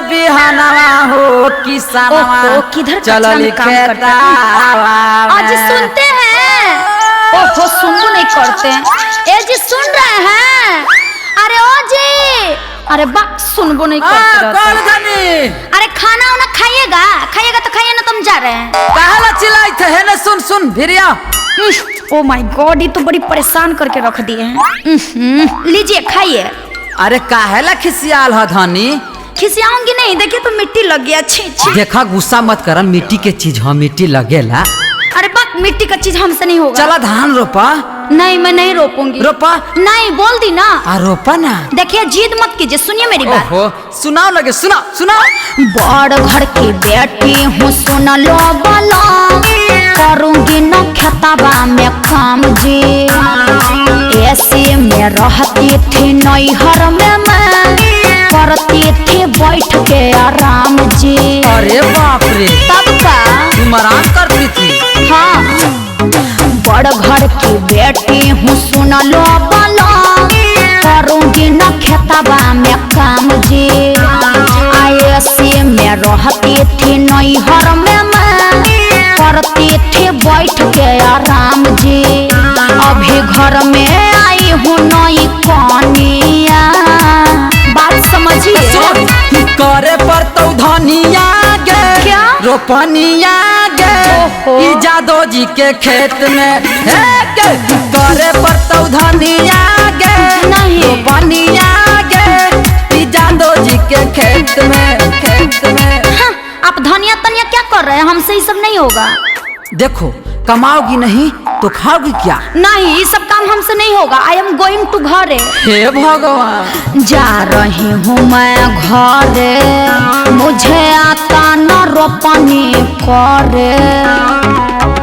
बिहानवा हो किसानवा किधर चलो लिखेता आज सुनते हैं। ओहो सुनबो नहीं करते हैं। ए जी सुन रहे हैं? अरे ओ जी, अरे बा सुनबो नहीं करते। अरे खाना वाना खाइएगा, खाइएगा तो खाइए ना, तुम जा रहे हैं कहाँ चिल्लाई थे है ना? सुन सुन भिरिया। ओ माय गॉड, ये तो बड़ी परेशान करके रख दिए हैं। लीजिए खाइए। अरे काहेला खिसियाल है धनी? खिसियाऊंगी नहीं, देखिए तो मिट्टी लग गया। छी छी। देखा गुस्सा मत कर, मिट्टी के चीज हम मिट्टी लगेला। अरे बा मिट्टी का चीज हमसे नहीं होगा। चला धान रोपा। नहीं मैं नहीं रोपूंगी। रोपा नहीं, बोल दी ना। रोपा ना। देखिए जिद मत कीजिए, सुनिए मेरी बात। ओहो सुनाओ लगे, सुनाओ सुनाओ। बड़ घर की बेटी हूँ, सुन लो बोलो, करूँगी न खेतबा में काम जी। ऐसे में रहती थी नैहर में, मैं करती थी बैठ के आराम जी। अरे बाप रे, तब का तुम आराम करती थी? हाँ, बड़ घर की बेटी हूँ, सुन लो बोलो, करूँगी न खेतबा में काम जी। ऐसे में रहती थी नैहर में, मैं करती थी बैठ के आराम जी। अभी घर में आई हूँ नई कनिया, बात समझिए। करे पर तो धनिया गे, क्या रोपनिया गे, जादो जी के खेत में है गे। करे पर तो धनिया गे, नहीं रोपनिया गे, जादो जी के खेत में, खेत में। हाँ, आप धनिया तनिया क्या कर रहे हैं? हमसे ये सब नहीं होगा। देखो कमाओगी नहीं तो खाओगी क्या? नहीं, ये सब काम हमसे नहीं होगा। आई एम गोइंग टू घरे। हे भगवान, जा रही हूँ मैं घरे, मुझे आता न रोपनी करे।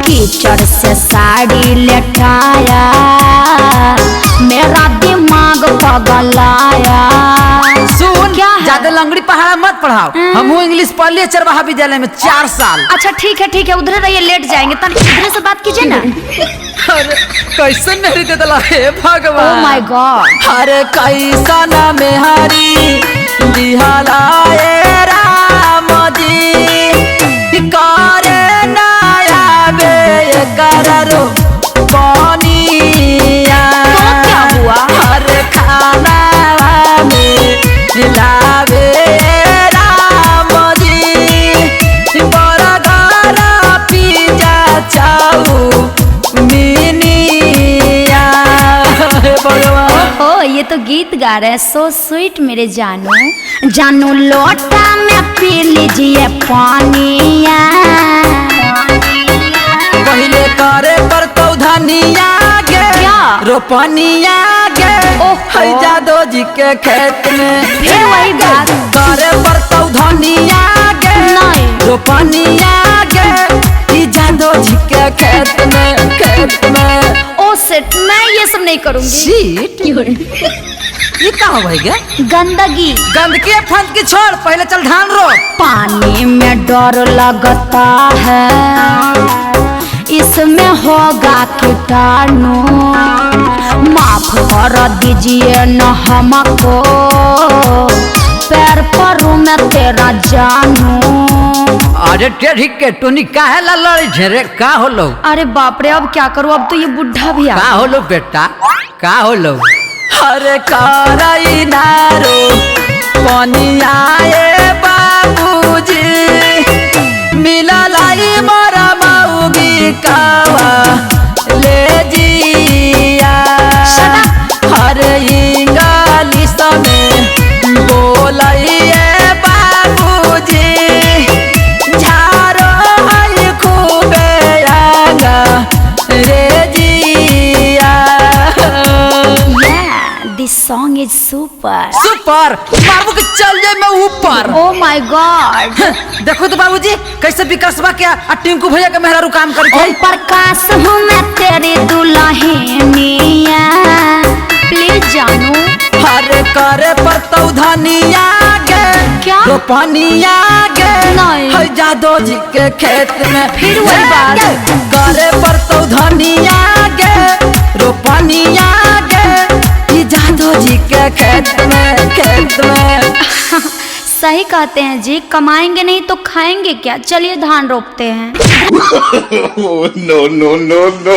कीचड़ से साड़ी लेटाया, मेरा दिमाग पगलाया। सुन क्या है? ज्यादा लंगड़ी पहाड़ा मत पढ़ाओ। हम इंग्लिश पढ़ लिए चरवाहा विद्यालय में 4 साल। अच्छा ठीक है, उधर रहिए, लेट जाएंगे। तन इधर से बात कीजिए ना। अरे कैसे नहीं दे दला, हे भगवान। Oh my God. अरे कैसा ना मेहरी दिहाला ए राम जी, करे नया बे करो पानिया। तो क्या हुआ? अरे खाना में मिलावे राम जी, बर्गर पिज्जा चाऊ मिनिया। ओह ये तो गीत गा रहे हैं। सो स्वीट मेरे जानू। जानू लोटा में पी लीजिए पानिया। पहले करे पर तो धनिया गे, क्या? रोपनिया गे, है जादो जी के खेत में। फिर वही बात। करे पर तो धनिया गे, नहीं रोपनिया गे, है जादो जी के खेत में, खेत में। ओ सेट, मैं ये सब नहीं करूंगी। सीट ये कहाँ हो गया? गंदगी गंदगी फंद की छोड़, पहले चल धान रो। पानी में डर लगता है, इसमें होगा कीटाणु। माफ कर दीजिए न हमको, पैर परू में तेरा जानू। अरे टेढ़ी के टोनी काहे ला लड़ी झेरे, का होलो? अरे बाप रे, अब क्या करूं? अब तो ये बुढ़ा भी आ का होलो बेटा, का होलो? अरे करई नारो पनिया ए बाबूजी, मिलल आई मरा मौगी कावा ले जिया। अरे इंग्लिश में बोलई ए बाबूजी, झारो है खूबे आगा रे जिया। दिस सॉन्ग इज सुपर। सुपर बाबू के चल जाए मैं ऊपर। Oh my God. देखो तो बाबूजी कैसे विकासवा के आ टिंकू भैया के मेहरारू काम करके। ओम प्रकाश हूँ मैं तेरी दुल्हनिया, प्लीज जानू। हरे करे पर तो धनिया गे, क्या? रोपनिया गे, नहीं। है जादो जी के खेत में। फिर वही बात। करे पर तो धनिया गे, रोपनिया गे, जादो जी के खेत में, खेत में। सही कहते हैं जी, कमाएंगे नहीं तो खाएंगे क्या। चलिए धान रोपते हैं। Oh, no, no, no, no.